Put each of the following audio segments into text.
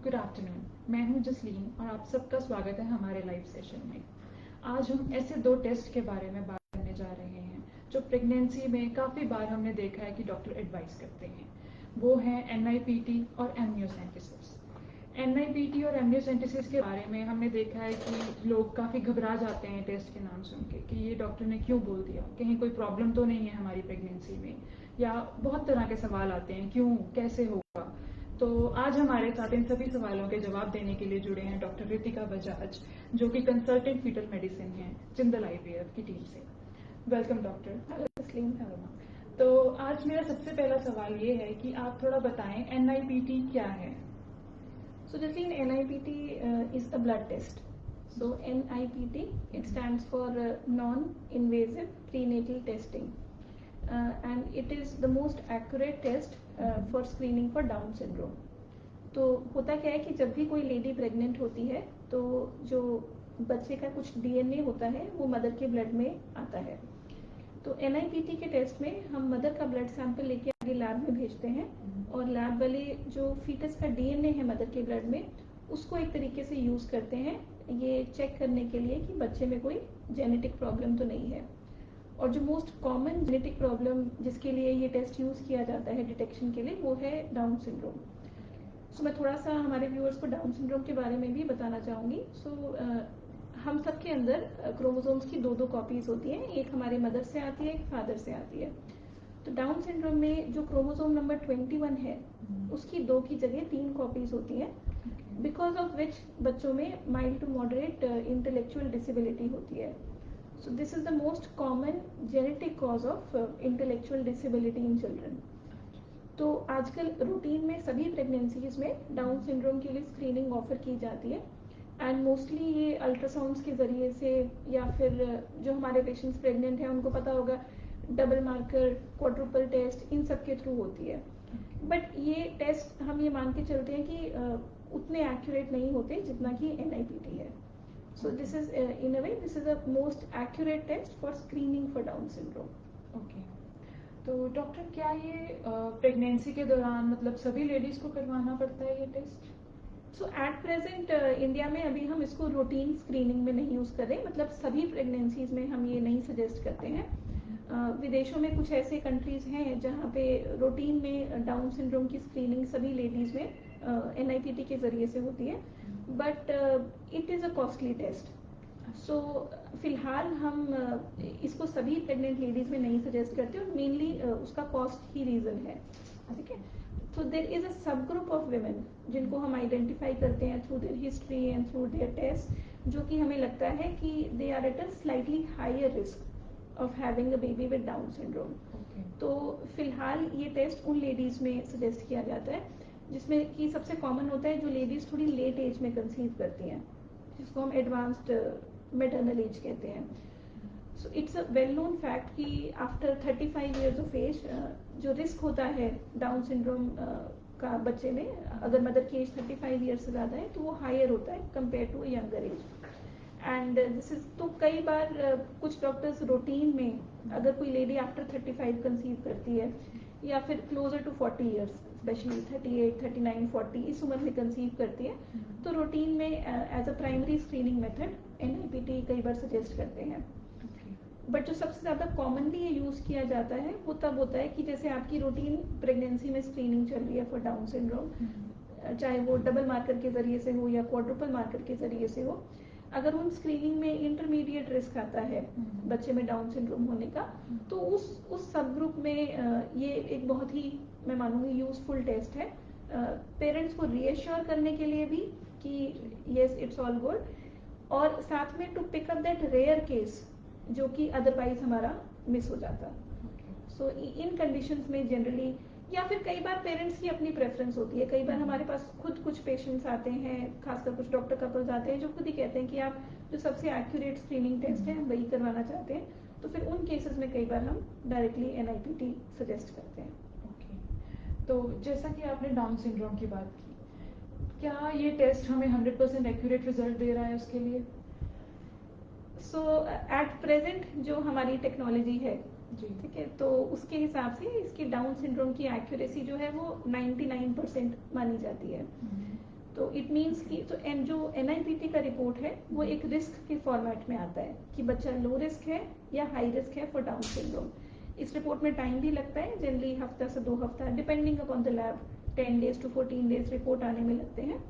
Good afternoon. मैं हूं जसलीन और आप सबका स्वागत है हमारे लाइव सेशन में। आज हम ऐसे दो टेस्ट के बारे में बात करने जा रहे हैं जो प्रेगनेंसी में काफ़ी बार हमने देखा है कि डॉक्टर एडवाइस करते हैं। वो हैं NIPT और एमनियोसेंटेसिस। NIPT और एमनियोसेंटेसिस के बारे में हमने देखा है कि लोग काफ़ी घबरा जाते हैं टेस्ट के नाम सुन के कि ये डॉक्टर ने क्यों बोल दिया, कहीं कोई प्रॉब्लम तो नहीं है हमारी प्रेगनेंसी में, या बहुत तरह के सवाल आते हैं क्यों, कैसे होगा। तो आज हमारे साथ इन सभी सवालों के जवाब देने के लिए जुड़े हैं डॉक्टर रितिका बजाज, जो कि कंसल्टेंट फीटल मेडिसिन हैं जिंदल IVF की टीम से। Welcome doctor. हेलो तस्लीम। Hello ma'am. तो आज मेरा सबसे पहला सवाल ये है कि आप थोड़ा बताएं NIPT क्या है। So Jasleen, NIPT is a blood test. So NIPT, it stands for non-invasive prenatal testing, and it is the most accurate test for screening for Down syndrome. तो होता क्या है कि जब भी कोई लेडी प्रेग्नेंट होती है तो जो बच्चे का कुछ DNA होता है वो मदर के ब्लड में आता है। तो NIPT के टेस्ट में हम मदर का ब्लड सैंपल लेके आगे लैब में भेजते हैं और लैब वाले जो फीटस का DNA है मदर के ब्लड में उसको एक तरीके से यूज़ करते हैं ये चेक करने के लिए कि बच्चे में कोई जेनेटिक प्रॉब्लम तो नहीं है। और जो मोस्ट कॉमन जेनेटिक प्रॉब्लम जिसके लिए ये टेस्ट यूज़ किया जाता है डिटेक्शन के लिए वो है डाउन सिंड्रोम। सो मैं थोड़ा सा हमारे व्यूअर्स को डाउन सिंड्रोम के बारे में भी बताना चाहूँगी। हम सबके अंदर क्रोमोसोम्स की दो कॉपीज होती हैं, एक हमारे मदर से आती है, एक फादर से आती है। तो डाउन सिंड्रोम में जो क्रोमोसोम नंबर 21 है उसकी 2 की जगह 3 कॉपीज होती हैं, बिकॉज ऑफ विच बच्चों में mild to moderate intellectual disability होती है। So this is the most common genetic cause of intellectual disability in children. तो आजकल रूटीन में सभी प्रेगनेंसीज में डाउन सिंड्रोम के लिए स्क्रीनिंग ऑफर की जाती है एंड मोस्टली ये अल्ट्रासाउंड्स के ज़रिए से या फिर जो हमारे पेशेंट्स प्रेग्नेंट हैं उनको पता होगा डबल मार्कर, क्वाड्रुपल टेस्ट, इन सब के थ्रू होती है। बट ये टेस्ट हम ये मान के चलते हैं कि उतने एक्यूरेट नहीं होते जितना कि NIPT है। So this is in a way this is a most accurate test for screening for Down syndrome. Okay. तो डॉक्टर क्या ये प्रेगनेंसी के दौरान मतलब सभी लेडीज को करवाना पड़ता है ये test? So at present India में अभी हम इसको रूटीन स्क्रीनिंग में नहीं यूज़ कर रहे, मतलब सभी प्रेगनेंसीज में हम ये नहीं सजेस्ट करते हैं। विदेशों में कुछ ऐसे कंट्रीज हैं जहाँ पे रूटीन में डाउन सिंड्रोम की स्क्रीनिंग सभी लेडीज में NIPT के ज़रिए से होती है, but it is a costly test. So फिलहाल हम इसको सभी प्रेग्नेंट लेडीज में नहीं सजेस्ट करते और मेनली उसका कॉस्ट ही रीज़न है। ठीक है। तो देर इज अ सब ग्रुप ऑफ वुमेन जिनको हम आइडेंटिफाई करते हैं through their history and through their test, जो कि हमें लगता है कि they are at a slightly higher risk of having a baby with Down syndrome. तो फिलहाल ये टेस्ट उन लेडीज में सजेस्ट किया जाता है जिसमें कि सबसे कॉमन होता है जो लेडीज थोड़ी लेट एज में कंसीव करती हैं, जिसको हम एडवांस्ड मेटर्नल एज कहते हैं। So it's a well known fact कि आफ्टर 35 ईयर्स ऑफ एज जो रिस्क होता है डाउन सिंड्रोम का बच्चे में, अगर मदर की एज 35 ईयर्स से ज़्यादा है तो वो हायर होता है compare to younger age. And this is तो कई बार कुछ डॉक्टर्स रूटीन में अगर कोई लेडी आफ्टर 35 कंसीव करती है या फिर क्लोजर टू 40 ईयर्स स्पेशली 38, 39, 40 इस उम्र में कंसीव करती है तो रूटीन में as a primary screening method NIPT कई बार सजेस्ट करते हैं। बट जो सबसे ज़्यादा कॉमनली ये यूज़ किया जाता है वो तब होता है कि जैसे आपकी रूटीन प्रेगनेंसी में स्क्रीनिंग चल रही है फॉर डाउन सिंड्रोम, चाहे वो डबल मार्कर के ज़रिए से हो या क्वाड्रुपल मार्कर के ज़रिए से हो, अगर उन स्क्रीनिंग में इंटरमीडिएट रिस्क आता है बच्चे में डाउन सिंड्रोम होने का, तो उस सब ग्रुप में ये एक बहुत ही मैं मानूंगी यूजफुल टेस्ट है पेरेंट्स को रीएश्योर करने के लिए भी कि येस इट्स ऑल गुड, और साथ में to pick up that rare case जो कि अदरवाइज हमारा मिस हो जाता। सो इन कंडीशंस में जनरली या फिर कई बार पेरेंट्स की अपनी प्रेफरेंस होती है, कई बार हमारे पास खुद कुछ पेशेंट्स आते हैं, खासकर कुछ डॉक्टर कपल्स आते हैं जो खुद ही कहते हैं कि आप जो सबसे एक्यूरेट स्क्रीनिंग टेस्ट है हम वही करवाना चाहते हैं, तो फिर उन केसेस में कई बार हम डायरेक्टली NIPT सजेस्ट करते हैं। तो जैसा कि आपने डाउन सिंड्रोम की बात की, क्या ये टेस्ट हमें 100% एक्यूरेट रिजल्ट दे रहा है उसके लिए? सो एट प्रेजेंट जो हमारी टेक्नोलॉजी है, ठीक है, तो उसके हिसाब से इसकी डाउन सिंड्रोम की एक्यूरेसी जो है वो 99% मानी जाती है। तो इट मीन्स कि तो जो NIPT का रिपोर्ट है वो एक रिस्क के फॉर्मेट में आता है कि बच्चा लो रिस्क है या हाई रिस्क है फॉर डाउन सिंड्रोम। इस रिपोर्ट में टाइम भी लगता है, जनरली हफ्ता से 2 हफ्ता depending upon the lab, 10 days to 14 days report आने में लगते हैं।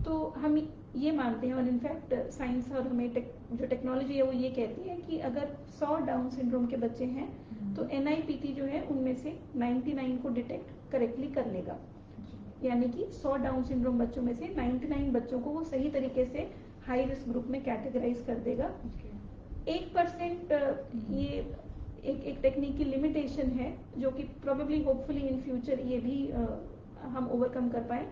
तो हम ये मानते हैं और इनफैक्ट साइंस और हमें जो टेक्नोलॉजी है वो ये कहती है कि अगर 100 डाउन सिंड्रोम के बच्चे हैं तो NIPT जो है उनमें से 99 को डिटेक्ट करेक्टली कर लेगा। यानी कि 100 डाउन सिंड्रोम बच्चों में से 99 बच्चों को वो सही तरीके से हाई रिस्क ग्रुप में कैटेगराइज कर देगा। 1% ये एक टेक्निक की लिमिटेशन है जो कि प्रोबेबली होपफुली इन फ्यूचर ये भी हम ओवरकम कर पाए,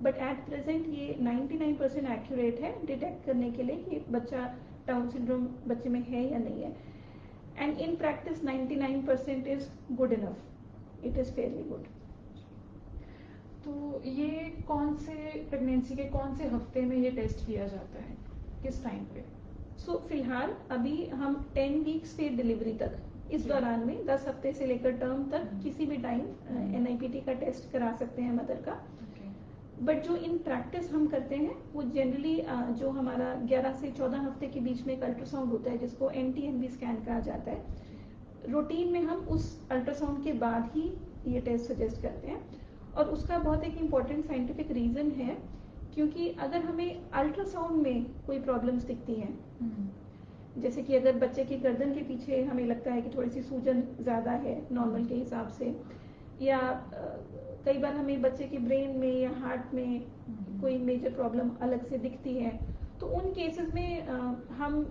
बट एट प्रेजेंट ये 99% एक्यूरेट है डिटेक्ट करने के लिए कि बच्चा डाउन सिंड्रोम बच्चे में है या नहीं है। And in practice 99% is good enough, it is fairly good. तो ये कौन से प्रेगनेंसी के कौन से हफ्ते में ये टेस्ट किया जाता है, किस टाइम पे? सो फिलहाल अभी हम 10 वीक्स से डिलीवरी तक इस दौरान में 10 हफ्ते से लेकर टर्म तक किसी भी टाइम NIPT का टेस्ट करा सकते हैं मदर का। बट जो इन प्रैक्टिस हम करते हैं वो जनरली जो हमारा 11 से 14 हफ्ते के बीच में एक अल्ट्रासाउंड होता है जिसको NT-NB स्कैन कहा जाता है। रूटीन में हम उस अल्ट्रासाउंड के बाद ही ये टेस्ट सजेस्ट करते हैं और उसका बहुत एक इम्पॉर्टेंट साइंटिफिक रीजन है क्योंकि अगर हमें अल्ट्रासाउंड में कोई प्रॉब्लम्स दिखती हैं, जैसे कि अगर बच्चे की गर्दन के पीछे हमें लगता है कि थोड़ी सी सूजन ज़्यादा है नॉर्मल के हिसाब से, या कई बार हमें बच्चे के ब्रेन में या हार्ट में कोई मेजर प्रॉब्लम अलग से दिखती है, तो उन केसेस में हम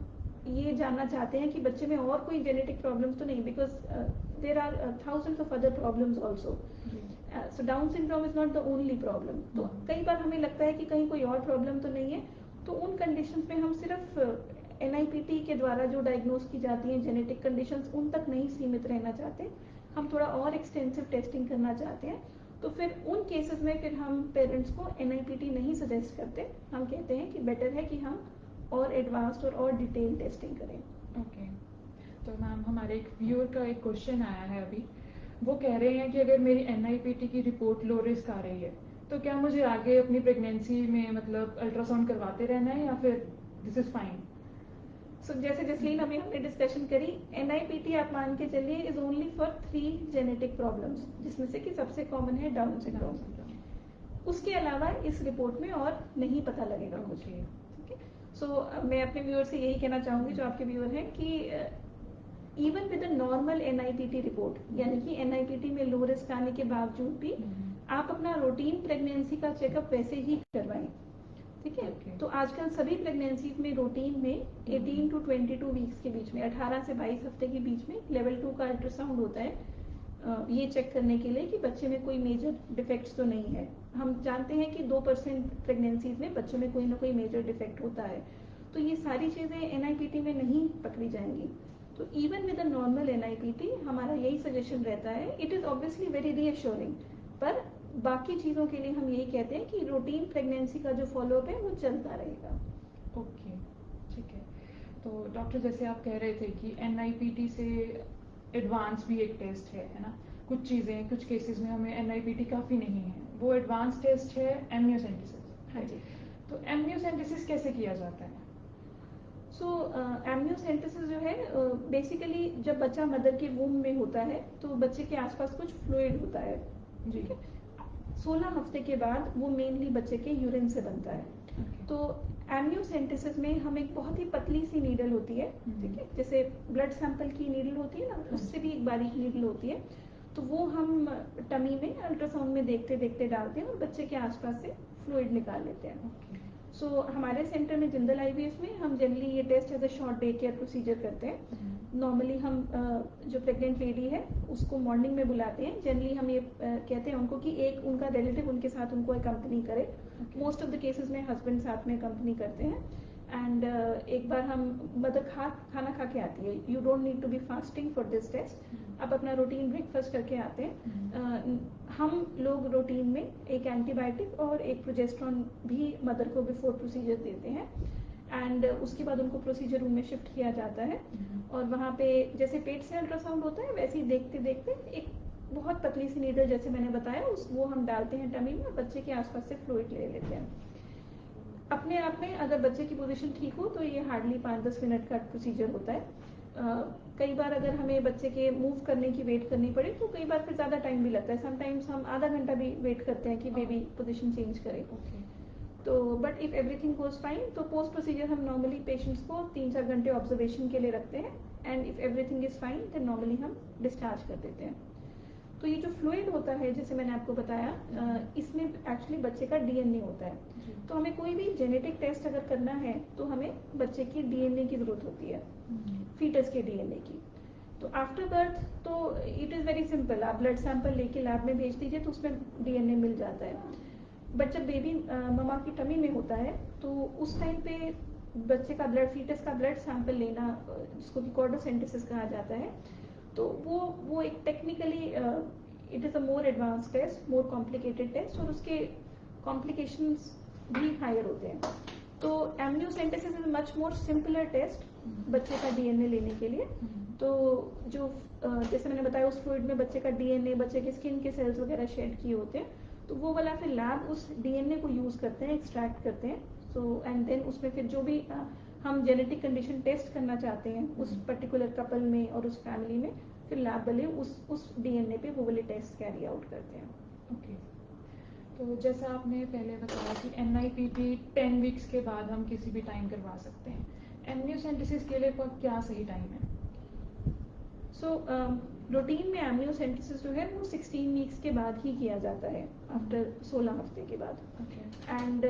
ये जानना चाहते हैं कि बच्चे में और कोई जेनेटिक प्रॉब्लम्स तो नहीं, because there are thousands of other problems also. So Down syndrome is not the only problem. तो कई बार हमें लगता है कि कहीं कोई और प्रॉब्लम तो नहीं है, तो उन कंडीशंस में हम सिर्फ NIPT के द्वारा जो डायग्नोज की जाती हैं जेनेटिक कंडीशंस उन तक नहीं सीमित रहना चाहते, हम थोड़ा और एक्सटेंसिव टेस्टिंग करना चाहते हैं। तो फिर उन केसेस में फिर हम पेरेंट्स को NIPT नहीं सजेस्ट करते, हम कहते हैं कि बेटर है कि हम और एडवांस्ड और डिटेल टेस्टिंग करें। ओके, तो मैम हमारे एक व्यूअर का एक क्वेश्चन आया है अभी, वो कह रहे हैं कि अगर मेरी NIPT की रिपोर्ट लो रिस्क आ रही है तो क्या मुझे आगे अपनी प्रेगनेंसी में मतलब अल्ट्रासाउंड करवाते रहना है या फिर दिस इज फाइन? सो जैसे जसलीन अभी हमने डिस्कशन करी, NIPT आप मान के चलिए is only for 3 genetic problems, जिसमें से कि सबसे कॉमन है डाउन सिंड्रोम। उसके अलावा इस रिपोर्ट में और नहीं पता लगेगा कुछ। ठीक है, सो मैं अपने व्यूअर से यही कहना चाहूंगी जो आपके व्यूअर हैं कि even with a normal NIPT report, यानी कि NIPT में लो रिस्क आने के बावजूद भी आप अपना रूटीन प्रेगनेंसी का चेकअप वैसे ही करवाएं। ठीक है, तो आजकल सभी प्रेगनेंसीज में रूटीन में 18 to 22 वीक्स के बीच में 18 से 22 हफ्ते के बीच में लेवल 2 का अल्ट्रासाउंड होता है ये चेक करने के लिए कि बच्चे में कोई मेजर डिफेक्ट्स तो नहीं है। हम जानते हैं कि 2% प्रेगनेंसीज में बच्चों में कोई ना कोई मेजर डिफेक्ट होता है, तो ये सारी चीज़ें NIPT में नहीं पकड़ी जाएंगी। तो even with a normal NIPT हमारा यही सजेशन रहता है। It is obviously very reassuring, पर बाकी चीज़ों के लिए हम यही कहते हैं कि रूटीन प्रेगनेंसी का जो फॉलोअप है वो चलता रहेगा। ओके, ठीक है। तो डॉक्टर जैसे आप कह रहे थे कि NIPT से एडवांस भी एक टेस्ट है ना, कुछ चीज़ें कुछ केसेस में हमें NIPT काफ़ी नहीं है, वो एडवांस टेस्ट है एमनियोसेंटेसिस। हाँ जी, तो एमनियोसेंटेसिस कैसे किया जाता है? सो एमनियोसेंटेसिस जो है बेसिकली जब बच्चा मदर के वूम में होता है तो बच्चे के आसपास कुछ फ्लूइड होता है। ठीक है, 16 हफ्ते के बाद वो मेनली बच्चे के यूरिन से बनता है। तो एमनियोसेंटेसिस में हम एक बहुत ही पतली सी नीडल होती है, ठीक है, जैसे ब्लड सैंपल की नीडल होती है ना, उससे भी एक बारीक नीडल होती है, तो वो हम टमी में अल्ट्रासाउंड में देखते देखते डालते हैं और बच्चे के आसपास से फ्लूइड निकाल लेते हैं। सो हमारे सेंटर में जिंदल IVF में हम जनरली ये test as a short day care procedure करते हैं। नॉर्मली हम जो प्रेग्नेंट लेडी है उसको मॉर्निंग में बुलाते हैं। जनरली हम ये कहते हैं उनको कि एक उनका रिलेटिव उनके साथ उनको अकम्पनी करे। मोस्ट ऑफ द केसेस में हस्बैंड साथ में अकम्पनी करते हैं। एंड एक बार हम मदर खाना खा के आती है, you don't need to be fasting for this test, आप अपना रूटीन ब्रेकफास्ट करके आते हैं। हम लोग रूटीन में एक एंटीबायोटिक और एक प्रोजेस्टेरॉन भी मदर को बिफोर प्रोसीजर देते हैं। एंड उसके बाद उनको प्रोसीजर रूम में शिफ्ट किया जाता है और वहाँ पे जैसे पेट से अल्ट्रासाउंड होता है वैसे ही देखते देखते एक बहुत पतली सी नीडल जैसे मैंने बताया वो हम डालते हैं टमी में और बच्चे के आसपास से फ्लूइड ले लेते हैं। अपने आप में अगर बच्चे की पोजीशन ठीक हो तो ये हार्डली 5-10 मिनट का प्रोसीजर होता है। कई बार अगर हमें बच्चे के मूव करने की वेट करनी पड़े तो कई बार फिर ज़्यादा टाइम भी लगता है। समटाइम्स हम आधा घंटा भी वेट करते हैं कि बेबी पोजीशन चेंज करे। तो but if everything goes fine तो पोस्ट प्रोसीजर हम नॉर्मली पेशेंट्स को 3-4 घंटे ऑब्जर्वेशन के लिए रखते हैं, and if everything is fine then normally हम डिस्चार्ज कर देते हैं। तो ये जो फ्लूइड होता है जैसे मैंने आपको बताया, इसमें एक्चुअली बच्चे का डीएनए होता है। तो हमें कोई भी जेनेटिक टेस्ट अगर करना है तो हमें बच्चे की डीएनए की ज़रूरत होती है, फीटस के डीएनए की। तो आफ्टर बर्थ तो इट इज़ वेरी सिंपल, आप ब्लड सैंपल लेके लैब में भेज दीजिए तो उसमें डीएनए मिल जाता है। बट जब बेबी ममा की टमी में होता है तो उस टाइम पे बच्चे का ब्लड, फीटस का ब्लड सैंपल लेना, जिसको कि कॉर्डोसेंटेसिस कहा जाता है, तो वो एक technically it is a more advance test, more complicated test, और उसके कॉम्प्लिकेशंस भी हायर होते हैं। तो amniocentesis is much more simpler test बच्चे का डीएनए लेने के लिए। तो जो जैसे मैंने बताया उस फ्लूइड में बच्चे का डीएनए, बच्चे के स्किन के सेल्स वगैरह शेड किए होते हैं, तो वो वाला फिर लैब उस डीएनए को यूज़ करते हैं, एक्सट्रैक्ट करते हैं। सो एंड देन उसमें फिर जो भी हम जेनेटिक कंडीशन टेस्ट करना चाहते हैं उस पर्टिकुलर कपल में और उस फैमिली में, फिर लैब वाले उस डीएनए पे वो वाले टेस्ट कैरी आउट करते हैं। ओके, तो जैसा आपने पहले बताया कि NIPT 10 वीक्स के बाद हम किसी भी टाइम करवा सकते हैं, एमनियोसेंटेसिस के लिए क्या सही टाइम है? सो रूटीन में एमनियोसेंटेसिस जो है वो 16 वीक्स के बाद ही किया जाता है, आफ्टर 16 हफ्ते के बाद। एंड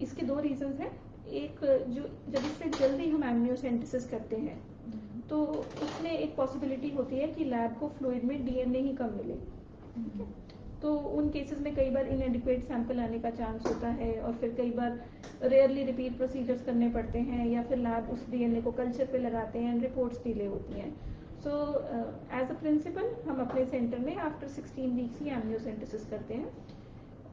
इसके दो रीजंस हैं। एक, जो जब इससे जल्दी हम एमनियोसेंटेसिस करते हैं तो उसमें एक पॉसिबिलिटी होती है कि लैब को फ्लूइड में डीएनए ही कम मिले। तो उन केसेस में कई बार इनएडिक्वेट सैंपल आने का चांस होता है, और फिर कई बार रेयरली रिपीट प्रोसीजर्स करने पड़ते हैं, या फिर लैब उस डीएनए को कल्चर पे लगाते हैं एंड रिपोर्ट्स डिले होती हैं। सो एज अ प्रिंसिपल हम अपने सेंटर में आफ्टर 16 वीक्स ही एमनियोसेंटेसिस करते हैं।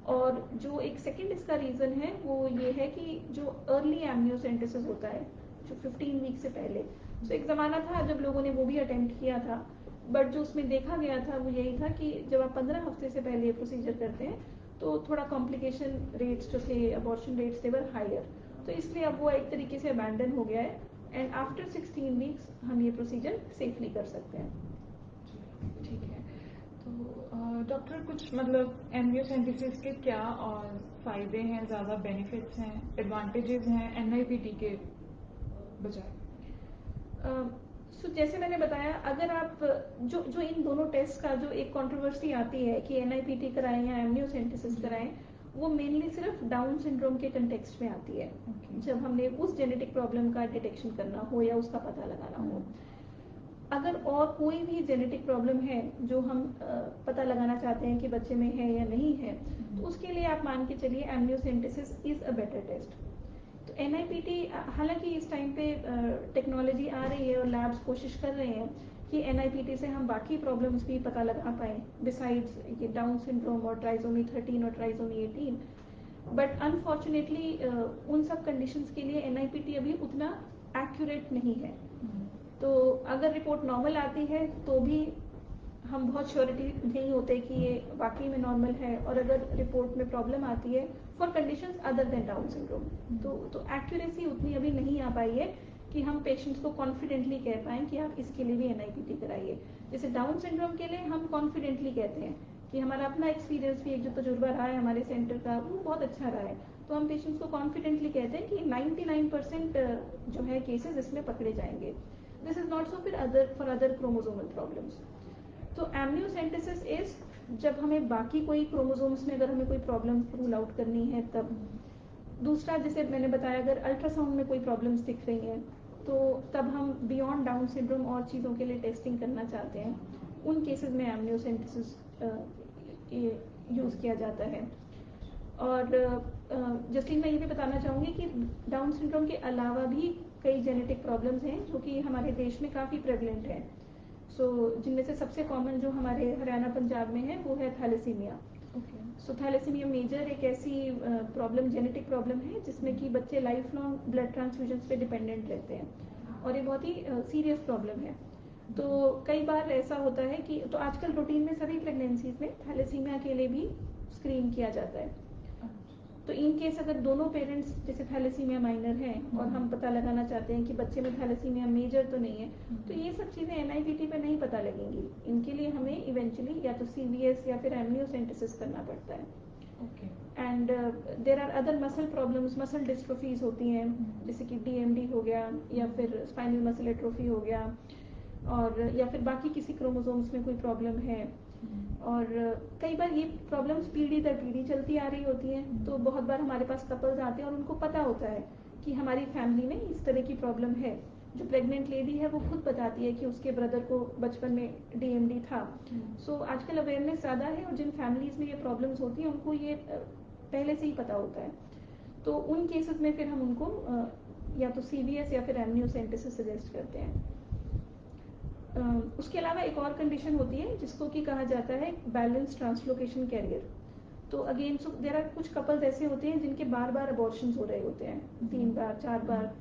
और जो एक सेकेंड इसका रीज़न है वो ये है कि जो अर्ली एमनियोसेंटेसिस होता है, जो 15 वीक से पहले, तो एक ज़माना था जब लोगों ने वो भी अटेम्प्ट किया था, बट जो उसमें देखा गया था वो यही था कि जब आप 15 हफ्ते से पहले ये प्रोसीजर करते हैं तो थोड़ा कॉम्प्लिकेशन रेट्स जो थे, अबॉर्शन रेट्स दे वर हायर, तो इसलिए अब वो एक तरीके से अबैंडन हो गया है, एंड आफ्टर 16 वीक्स हम ये प्रोसीजर सेफली कर सकते हैं। ठीक है, तो डॉक्टर कुछ मतलब एमनियोसेंटेसिस के क्या और फायदे हैं, ज़्यादा बेनिफिट्स हैं, एडवांटेजेस हैं NIPT के बजाय? सो जैसे मैंने बताया, अगर आप जो इन दोनों टेस्ट का जो एक कंट्रोवर्सी आती है कि NIPT कराएं या एमनियोसेंटेसिस कराएं, वो मेनली सिर्फ डाउन सिंड्रोम के कंटेक्स्ट में आती है। जब हमने उस जेनेटिक प्रॉब्लम का डिटेक्शन करना हो या उसका पता लगाना हो। अगर और कोई भी जेनेटिक प्रॉब्लम है जो हम पता लगाना चाहते हैं कि बच्चे में है या नहीं है, तो उसके लिए आप मान के चलिए amniocentesis is a better test. तो NIPT, हालांकि इस टाइम पे टेक्नोलॉजी आ रही है और लैब्स कोशिश कर रहे हैं कि NIPT से हम बाकी प्रॉब्लम्स भी पता लगा पाएँ बिसाइड्स ये डाउन सिंड्रोम और ट्राइसोमी 13 और ट्राइसोमी 18, बट अनफॉर्चुनेटली उन सब कंडीशंस के लिए NIPT अभी उतना एक्यूरेट नहीं है। तो अगर रिपोर्ट नॉर्मल आती है तो भी हम बहुत श्योरिटी नहीं होते कि ये वाकई में नॉर्मल है, और अगर रिपोर्ट में प्रॉब्लम आती है for conditions other than down syndrome, तो एक्यूरेसी उतनी अभी नहीं आ पाई है कि हम पेशेंट्स को कॉन्फिडेंटली कह पाएँ कि आप इसके लिए भी NIPT कराइए। जैसे डाउन सिंड्रोम के लिए हम कॉन्फिडेंटली कहते हैं कि हमारा अपना एक्सपीरियंस भी, एक जो तजुर्बा रहा है हमारे सेंटर का, वो बहुत अच्छा रहा है, तो हम पेशेंट्स को कॉन्फिडेंटली कहते हैं कि 99% जो है केसेस इसमें पकड़े जाएंगे। This is not so for other chromosomal problems. तो एमनियोसेंटेसिस इज जब हमें बाकी कोई क्रोमोसोम्स में अगर हमें कोई प्रॉब्लम रूल आउट करनी है तब। दूसरा, जैसे मैंने बताया, अगर अल्ट्रासाउंड में कोई प्रॉब्लम्स दिख रही हैं तो तब हम बियॉन्ड डाउन सिंड्रोम और चीज़ों के लिए टेस्टिंग करना चाहते हैं, उन केसेस में एमनियोसेंटेसिस यूज़ किया जाता है। और जैसे मैं ये भी बताना चाहूँगी कि डाउन सिंड्रोम के अलावा भी कई जेनेटिक प्रॉब्लम्स हैं जो कि हमारे देश में काफ़ी प्रेवलेंट हैं। सो जिनमें से सबसे कॉमन जो हमारे हरियाणा पंजाब में है वो है थैलेसीमिया। सो थैलेसीमिया मेजर एक ऐसी प्रॉब्लम, जेनेटिक प्रॉब्लम है जिसमें कि बच्चे लाइफ लॉन्ग ब्लड ट्रांसफ्यूजन्स पे डिपेंडेंट रहते हैं, और ये बहुत ही सीरियस प्रॉब्लम है। तो कई बार ऐसा होता है कि, तो आजकल रूटीन में सभी प्रेगनेंसीज में थैलेसीमिया के लिए भी स्क्रीन किया जाता है। तो इन केस अगर दोनों पेरेंट्स जैसे थैलेसीमिया माइनर हैं और हम पता लगाना चाहते हैं कि बच्चे में थैलेसीमिया मेजर तो नहीं है, तो ये सब चीज़ें एनआईपीटी पे नहीं पता लगेंगी। इनके लिए हमें इवेंचुअली या तो सीवीएस या फिर एमनियोसेंटेसिस करना पड़ता है। Okay. And there are other muscle problems, muscle dystrophies होती हैं, जैसे कि डीएमडी हो गया या फिर स्पाइनल मसल एट्रोफी हो गया, और या फिर बाकी किसी क्रोमोसोम्स में कोई प्रॉब्लम है। और कई बार ये प्रॉब्लम्स पीढ़ी दर पीढ़ी चलती आ रही होती हैं। तो बहुत बार हमारे पास कपल्स आते हैं और उनको पता होता है कि हमारी फैमिली में इस तरह की प्रॉब्लम है। जो प्रेग्नेंट लेडी है वो खुद बताती है कि उसके ब्रदर को बचपन में डीएमडी था। सो आजकल अवेयरनेस ज़्यादा है और जिन फैमिलीज में ये प्रॉब्लम्स होती हैं उनको ये पहले से ही पता होता है। तो उन केसेस में फिर हम उनको या तो सीवीएस या फिर एमनियोसेंटेसिस सजेस्ट करते हैं। उसके अलावा एक और कंडीशन होती है जिसको कि कहा जाता है बैलेंस ट्रांसलोकेशन कैरियर। तो अगेन देयर आर कुछ कपल्स ऐसे होते हैं जिनके बार बार अबॉर्शंस हो रहे होते हैं, 3 बार 4 बार।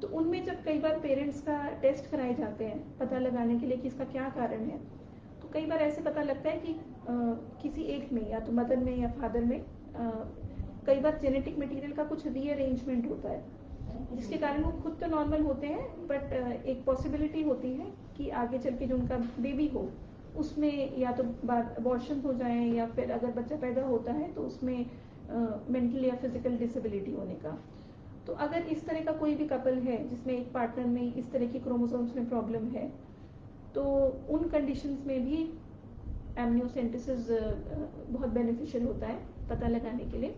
तो उनमें जब कई बार पेरेंट्स का टेस्ट कराए जाते हैं पता लगाने के लिए कि इसका क्या कारण है, तो कई बार ऐसे पता लगता है कि किसी एक में या तो मदर में या फादर में कई बार जेनेटिक मटेरियल का कुछ रीअरेंजमेंट होता है, जिसके कारण वो खुद तो नॉर्मल होते हैं, बट एक पॉसिबिलिटी होती है कि आगे चल के जो उनका बेबी हो उसमें या तो अबॉर्शन हो जाए या फिर अगर बच्चा पैदा होता है तो उसमें मेंटल या फिजिकल डिसेबिलिटी होने का। तो अगर इस तरह का कोई भी कपल है जिसमें एक पार्टनर में इस तरह की क्रोमोसोम्स में प्रॉब्लम है, तो उन कंडीशंस में भी एमनियोसेंटेसिस बहुत बेनिफिशियल होता है पता लगाने के लिए।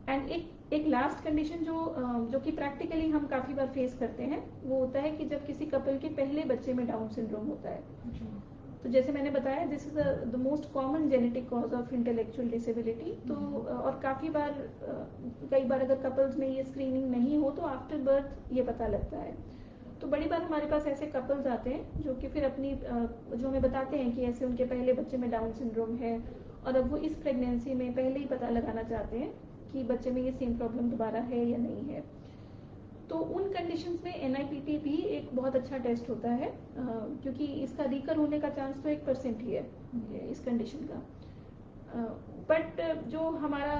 एंड एक लास्ट कंडीशन जो कि प्रैक्टिकली हम काफ़ी बार फेस करते हैं, वो होता है कि जब किसी कपल के पहले बच्चे में डाउन सिंड्रोम होता है। तो जैसे मैंने बताया, this is the most common genetic cause of intellectual disability. तो और काफ़ी बार कई बार अगर कपल्स में ये स्क्रीनिंग नहीं हो तो आफ्टर बर्थ ये पता लगता है। तो बड़ी बार हमारे पास ऐसे कपल्स आते हैं जो कि फिर अपनी जो हमें बताते हैं कि ऐसे उनके पहले बच्चे में डाउन सिंड्रोम है और अब वो इस प्रेगनेंसी में पहले ही पता लगाना चाहते हैं कि बच्चे में ये सेम प्रॉब्लम दोबारा है या नहीं है। तो उन कंडीशंस में एनआईपीटी भी एक बहुत अच्छा टेस्ट होता है, क्योंकि इसका रिकर होने का चांस तो 1% ही है इस कंडीशन का। बट जो हमारा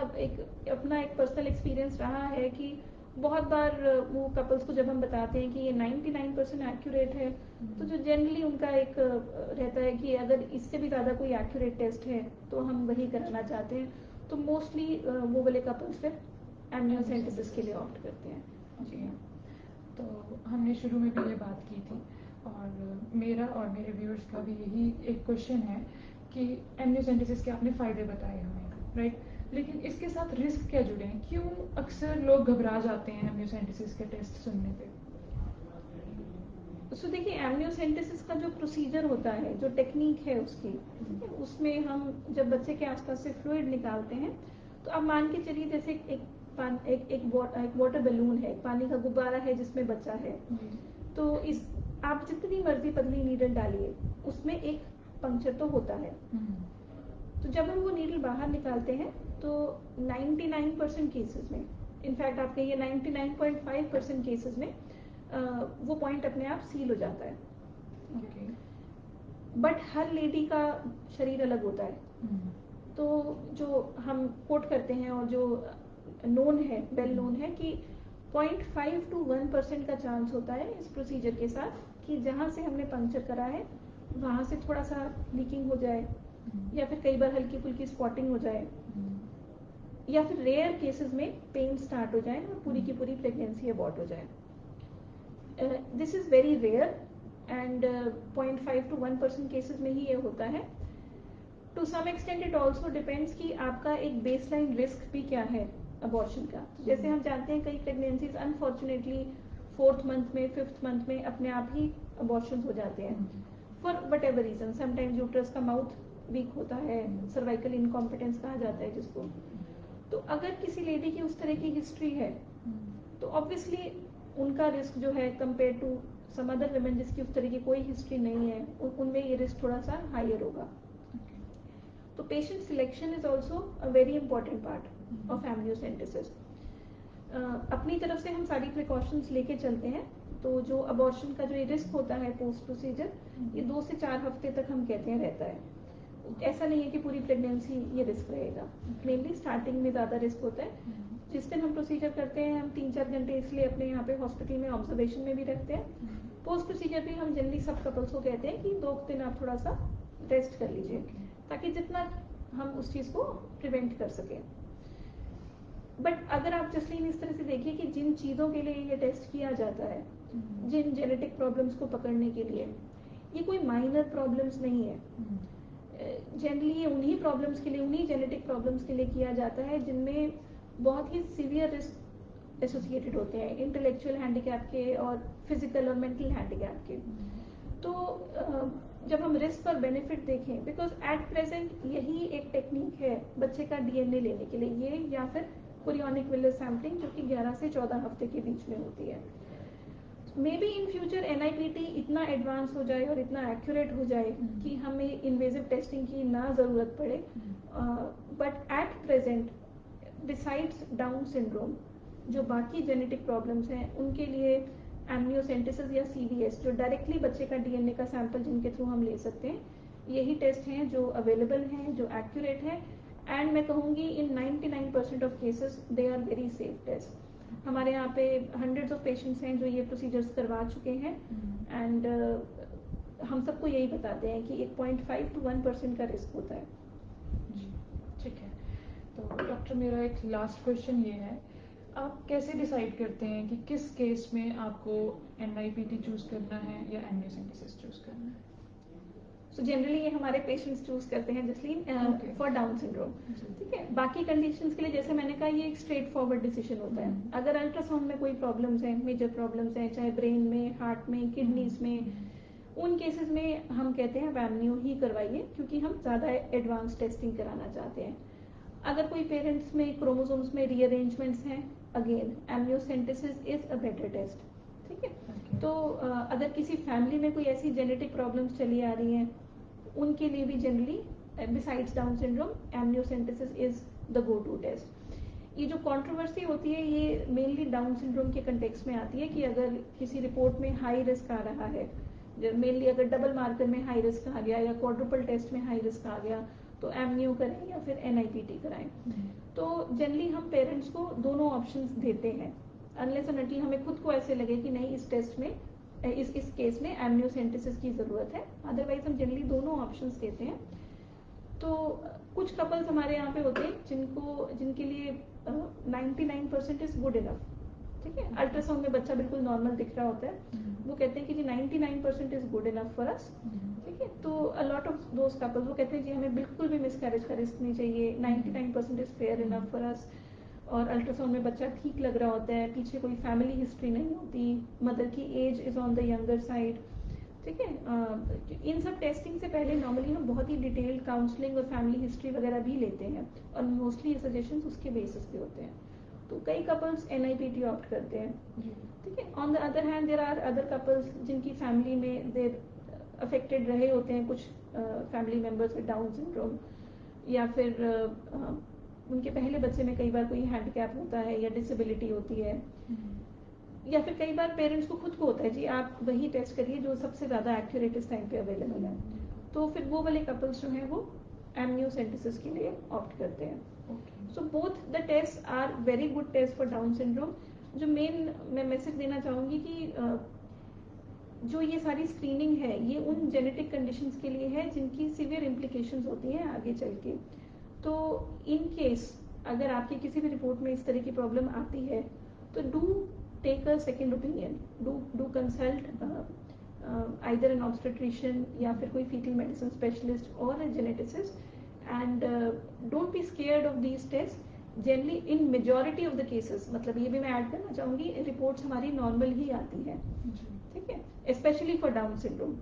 अपना एक पर्सनल एक्सपीरियंस रहा है कि बहुत बार वो कपल्स को जब हम बताते हैं कि ये 99% एक्यूरेट है, तो जो जनरली उनका एक रहता है कि अगर इससे भी ज़्यादा कोई एक्यूरेट टेस्ट है तो हम वही कराना चाहते हैं। तो मोस्टली वो वाले कपल्स फिर एमनियोसेंटेसिस के लिए ऑप्ट करते हैं। जी हाँ, तो हमने शुरू में भी ये बात की थी और मेरा और मेरे व्यूअर्स का भी यही एक क्वेश्चन है कि एमनियोसेंटेसिस के आपने फ़ायदे बताए हमें, राइट, लेकिन इसके साथ रिस्क क्या जुड़े हैं? क्यों अक्सर लोग घबरा जाते हैं एमनियोसेंटेसिस के टेस्ट सुनने पे? तो देखिए, एमनियोसेंटेसिस का जो प्रोसीजर होता है, जो टेक्निक है उसकी, उसमें हम जब बच्चे के आसपास से फ्लूइड निकालते हैं, तो आप मान के चलिए जैसे एक वाटर बैलून है, पानी का गुब्बारा है जिसमें बच्चा है। तो इस आप जितनी मर्जी पतली नीडल डालिए, उसमें एक पंक्चर तो होता है। तो जब हम वो नीडल बाहर निकालते हैं तो 99% केसेस में, इनफैक्ट आप कहिए 99.5% केसेस में वो पॉइंट अपने आप सील हो जाता है। ओके। बट हर लेडी का शरीर अलग होता है। तो जो हम कोट करते हैं और जो नोन है, वेल नोन है कि 0.5 to 1% का चांस होता है इस प्रोसीजर के साथ कि जहाँ से हमने पंक्चर करा है वहाँ से थोड़ा सा लीकिंग हो जाए, या फिर कई बार हल्की फुल्की स्पॉटिंग हो जाए, या फिर रेयर केसेस में पेन स्टार्ट हो जाए और पूरी की पूरी प्रेगनेंसी अबॉर्ट हो जाए। This is very rare and 0.5 to 1% cases में ही ये होता है। To some extent it also depends कि आपका एक बेसलाइन रिस्क भी क्या है अबॉर्शन का। जैसे हम जानते हैं कई प्रेगनेंसीज अनफॉर्चुनेटली 4th मंथ में 5th मंथ में अपने आप ही अबॉर्शन हो जाते हैं for whatever reason. Sometimes uterus का माउथ वीक होता है, सर्वाइकल इनकॉम्पिटेंस कहा जाता है जिसको। तो अगर किसी लेडी की उस तरह की हिस्ट्री है तो ऑब्वियसली उनका रिस्क जो है compare to some other women जिसकी उस तरह की कोई हिस्ट्री नहीं है, उनमें ये रिस्क थोड़ा सा हायर होगा। तो patient selection is also a very important part of amniocentesis. अपनी तरफ से हम सारी प्रिकॉशंस लेके चलते हैं। तो जो अबॉर्शन का जो ये रिस्क होता है पोस्ट प्रोसीजर, ये 2 से 4 हफ्ते तक हम कहते हैं रहता है। ऐसा नहीं है कि पूरी प्रेगनेंसी ये रिस्क रहेगा। मेनली स्टार्टिंग में ज़्यादा रिस्क होता है। जिस दिन हम प्रोसीजर करते हैं हम 3-4 घंटे इसलिए अपने यहाँ पे हॉस्पिटल में ऑब्जर्वेशन में भी रखते हैं। पोस्ट प्रोसीजर भी हम जनरली सब कपल्स को कहते हैं कि 2 दिन आप थोड़ा सा रेस्ट कर लीजिए ताकि जितना हम उस चीज़ को प्रिवेंट कर सकें। बट अगर आप जसलीन इस तरह से देखिए कि जिन चीज़ों के लिए ये टेस्ट किया जाता है, जिन जेनेटिक प्रॉब्लम्स को पकड़ने के लिए, ये कोई माइनर प्रॉब्लम्स नहीं है। जनरली ये उन्हीं प्रॉब्लम्स के लिए, उन्हीं जेनेटिक प्रॉब्लम्स के लिए किया जाता है जिनमें बहुत ही सीवियर रिस्क एसोसिएटेड होते हैं, इंटेलेक्चुअल हैंडीकैप के और फिजिकल और मेंटल हैंडीकैप के। तो जब हम रिस्क और बेनिफिट देखें, बिकॉज एट प्रेजेंट यही एक टेक्निक है बच्चे का डीएनए लेने के लिए, ये या फिर कोरियोनिक विलर सैम्पलिंग जो कि 11 से 14 हफ्ते के बीच में होती है। मे बी इन फ्यूचर एनआईपीटी इतना एडवांस हो जाए और इतना एक्यूरेट हो जाए कि हमें इन्वेजिव टेस्टिंग की ना ज़रूरत पड़े। But at present besides Down syndrome जो बाकी जेनेटिक प्रॉब्लम्स हैं उनके लिए एमनियोसेंटेसिस या सीवीएस जो डायरेक्टली बच्चे का डीएनए का सैंपल जिनके थ्रू हम ले सकते हैं, यही टेस्ट हैं जो अवेलेबल हैं, जो एक्यूरेट हैं। एंड मैं कहूँगी in 99% of cases they are very safe test. हमारे यहाँ पे हंड्रेड्स ऑफ पेशेंट्स हैं जो ये प्रोसीजर्स करवा चुके हैं। एंड हम सबको यही बताते हैं कि 0.5 to 1% का रिस्क होता है। जी ठीक है। तो डॉक्टर मेरा एक लास्ट क्वेश्चन ये है, आप कैसे डिसाइड करते हैं कि किस केस में आपको एनआईपीटी चूज करना है या एमनियोसेंटेसिस चूज करना है? सो जनरली ये हमारे पेशेंट्स चूज करते हैं जसलीन फॉर डाउन सिंड्रोम। ठीक है, बाकी कंडीशंस के लिए जैसे मैंने कहा ये एक स्ट्रेट फॉरवर्ड डिसीजन होता है। अगर अल्ट्रासाउंड में कोई प्रॉब्लम्स हैं, मेजर प्रॉब्लम्स हैं, चाहे ब्रेन में, हार्ट में, किडनीज में, उन केसेस में हम कहते हैं आप एमनियो ही करवाइए क्योंकि हम ज़्यादा एडवांस टेस्टिंग कराना चाहते हैं। अगर कोई पेरेंट्स में क्रोमोसोम्स में रीअरेंजमेंट्स हैं, again amniocentesis is a better test. ठीक है, तो अगर किसी फैमिली में कोई ऐसी जेनेटिक प्रॉब्लम्स चली आ रही हैं उनके लिए भी generally besides Down syndrome amniocentesis is the go to test. ये जो कंट्रोवर्सी होती है ये मेनली डाउन सिंड्रोम के कंटेक्स्ट में आती है कि अगर किसी रिपोर्ट में हाई रिस्क आ रहा है, मेनली अगर डबल मार्कर में हाई रिस्क आ गया या क्वाड्रुपल टेस्ट में हाई रिस्क आ गया तो एमनियो करें या फिर एनआईपीटी कराएं। तो जनरली हम पेरेंट्स को दोनों ऑप्शंस देते हैं अनलेस एंड अनटिल हमें खुद को ऐसे लगे कि नहीं इस टेस्ट में इस केस में एमनियोसेंटेसिस की ज़रूरत है। अदरवाइज हम जनरली दोनों ऑप्शंस देते हैं। तो कुछ कपल्स हमारे यहाँ पे होते हैं जिनके लिए 99% इज गुड इनफ। ठीक है, अल्ट्रासाउंड में बच्चा बिल्कुल नॉर्मल दिख रहा होता है, वो कहते हैं कि जी 99% is good enough for us. ठीक है, तो a lot of those couples वो कहते हैं जी हमें बिल्कुल भी मिसकैरेज का रिस्क नहीं चाहिए, 99% is fair enough for us. और अल्ट्रासाउंड में बच्चा ठीक लग रहा होता है, पीछे कोई फैमिली हिस्ट्री नहीं होती, मदर की age is on the younger side. ठीक है, इन सब टेस्टिंग से पहले नॉर्मली हम बहुत ही डिटेल्ड काउंसलिंग और फैमिली हिस्ट्री वगैरह भी लेते हैं और मोस्टली ये सजेशंस उसके बेसिस पे होते हैं। तो कई कपल्स एनआईपीटी ऑप्ट करते हैं। ठीक है, on the other hand there are other couples जिनकी फैमिली में देर अफेक्टेड रहे होते हैं कुछ family members with Down syndrome, या फिर उनके पहले बच्चे में कई बार कोई हैंडीकैप होता है या डिसेबिलिटी होती है, या फिर कई बार पेरेंट्स को खुद को होता है जी आप वही टेस्ट करिए जो सबसे ज़्यादा एक्यूरेट इस टाइम पे अवेलेबल है। तो फिर वो वाले कपल्स जो हैं वो एमनियोसेंटेसिस के लिए ऑप्ट करते हैं। So both the test are very good test for Down syndrome. जो मेन मैं मैसेज देना चाहूँगी कि जो ये सारी स्क्रीनिंग है ये उन जेनेटिक कंडीशंस के लिए है जिनकी सीवियर इम्प्लीकेशंस होती हैं आगे चल के। तो इन केस अगर आपकी किसी भी रिपोर्ट में इस तरह की प्रॉब्लम आती है तो do take a second opinion, do consult either an obstetrician या फिर कोई fetal medicine specialist और a geneticist, and don't be scared of these tests. Generally in majority of the cases, मतलब ये भी मैं ऐड करना चाहूँगी, रिपोर्ट्स हमारी नॉर्मल ही आती है। ठीक है, स्पेशली फॉर डाउन सिंड्रोम।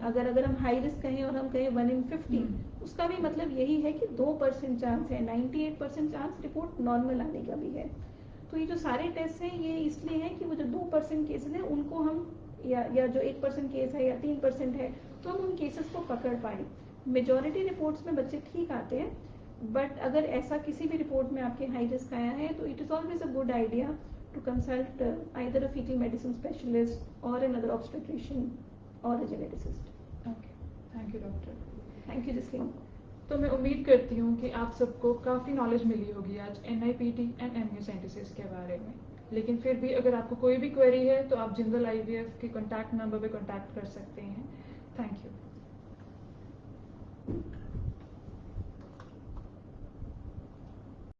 अगर हम हाई रिस्क कहें और हम कहें 1 in 50, उसका भी मतलब यही है कि 2% चांस है, 98% चांस रिपोर्ट नॉर्मल आने का भी है। तो ये जो सारे टेस्ट हैं ये इसलिए हैं कि वो जो 2% केसेस हैं उनको हम या जो 1% केस है या 3% है तो हम उन केसेस को पकड़ पाए। मेजॉरिटी रिपोर्ट्स में बच्चे ठीक आते हैं, बट अगर ऐसा किसी भी रिपोर्ट में आपके हाई रिस्क आया है तो it is always a good idea to consult either a fetal medicine specialist और अनदर ऑब्स्टेट्रिशियन और a geneticist. Okay, thank you doctor. Thank you Jasleen. तो मैं उम्मीद करती हूँ कि आप सबको काफ़ी नॉलेज मिली होगी आज NIPT एंड एमनियोसेंटेसिस के बारे में। लेकिन फिर भी अगर आपको कोई भी क्वेरी है तो आप जिंदल IVF के कॉन्टैक्ट नंबर पे कॉन्टैक्ट कर सकते हैं। Thank you.